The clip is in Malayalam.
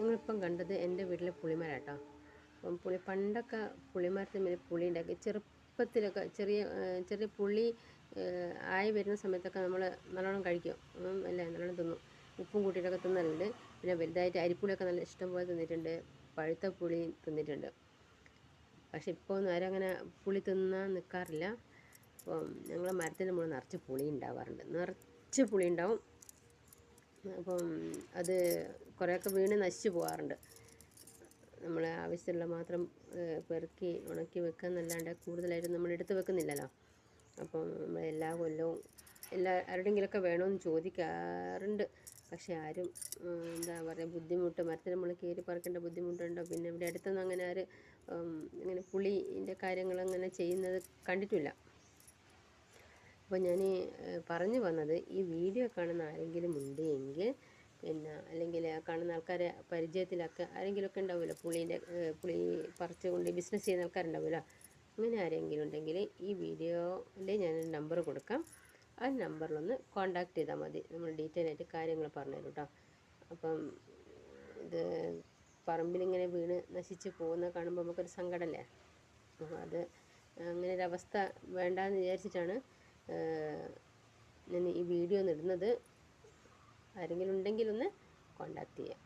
നിങ്ങളിപ്പം കണ്ടത് എൻ്റെ വീട്ടിലെ പുളിമരാട്ടോ. അപ്പം പണ്ടൊക്കെ പുളിമരത്തിന് പുളി ഉണ്ടാക്കി ചെറുപ്പത്തിലൊക്കെ ചെറിയ പുളി ആയി വരുന്ന സമയത്തൊക്കെ നമ്മൾ നല്ലോണം കഴിക്കും, അല്ലേ, നല്ലോണം തിന്നും. ഉപ്പും കൂട്ടിയിട്ടൊക്കെ തിന്നലുണ്ട്. പിന്നെ വലുതായിട്ട് അരിപ്പുളിയൊക്കെ നല്ല ഇഷ്ടം പോലെ തിന്നിട്ടുണ്ട്, പഴുത്ത പുളി തിന്നിട്ടുണ്ട്. പക്ഷെ ഇപ്പോൾ ഒന്നും ആരും അങ്ങനെ പുളി തിന്നാൻ നിൽക്കാറില്ല. അപ്പം ഞങ്ങളെ മരത്തിൽ നമ്മൾ നിറച്ച് പുളി ഉണ്ടാവാറുണ്ട്, നിറച്ച് പുളി ഉണ്ടാവും. അപ്പം അത് കുറേയൊക്കെ വീണ് നശിച്ചു പോകാറുണ്ട്. നമ്മൾ ആവശ്യമുള്ള മാത്രം പെറുക്കി ഉണക്കി വെക്കുന്നല്ലാണ്ട് കൂടുതലായിട്ട് നമ്മൾ എടുത്ത് വെക്കുന്നില്ലല്ലോ. അപ്പം നമ്മൾ എല്ലാ കൊല്ലവും ആരുടെയെങ്കിലുമൊക്കെ വേണമെന്ന് ചോദിക്കാറുണ്ട്. പക്ഷേ ആരും എന്താ പറയുക, ബുദ്ധിമുട്ട്, മരത്തിൽ നമ്മൾ കയറി പറിക്കേണ്ട ബുദ്ധിമുട്ടുണ്ടോ. പിന്നെ ഇവിടെ അടുത്തൊന്നും അങ്ങനെ ഇങ്ങനെ പുളിൻ്റെ കാര്യങ്ങളങ്ങനെ ചെയ്യുന്നത് കണ്ടിട്ടില്ല. അപ്പോൾ ഞാൻ പറഞ്ഞു വന്നത്, ഈ വീഡിയോ കാണുന്ന ആരെങ്കിലും ഉണ്ട് എങ്കിൽ, പിന്നെ അല്ലെങ്കിൽ കാണുന്ന ആൾക്കാരെ പരിചയത്തിലൊക്കെ ആരെങ്കിലുമൊക്കെ ഉണ്ടാവുമല്ലോ, പുളി പറിച്ചുകൊണ്ട് ബിസിനസ് ചെയ്യുന്ന ആൾക്കാരുണ്ടാവുമല്ലോ. അങ്ങനെ ആരെങ്കിലും ഉണ്ടെങ്കിൽ ഈ വീഡിയോയിൽ ഞാനൊരു നമ്പർ കൊടുക്കാം. ആ നമ്പറിലൊന്ന് കോൺടാക്റ്റ് ചെയ്താൽ മതി. നമ്മൾ ഡീറ്റെയിൽ ആയിട്ട് കാര്യങ്ങൾ പറഞ്ഞു തരും കേട്ടോ. അപ്പം ഇത് പറമ്പിലിങ്ങനെ വീണ് നശിച്ച് പോകുന്ന കാണുമ്പോൾ നമുക്കൊരു സങ്കടമല്ലേ. അപ്പോൾ അങ്ങനെ ഒരവസ്ഥ വേണ്ടാന്ന് വിചാരിച്ചിട്ടാണ് ഞാൻ ഈ വീഡിയോ ഒന്ന് ഇടുന്നത്. ആരെങ്കിലും ഉണ്ടെങ്കിലൊന്ന് കോൺടാക്റ്റ് ചെയ്യാം.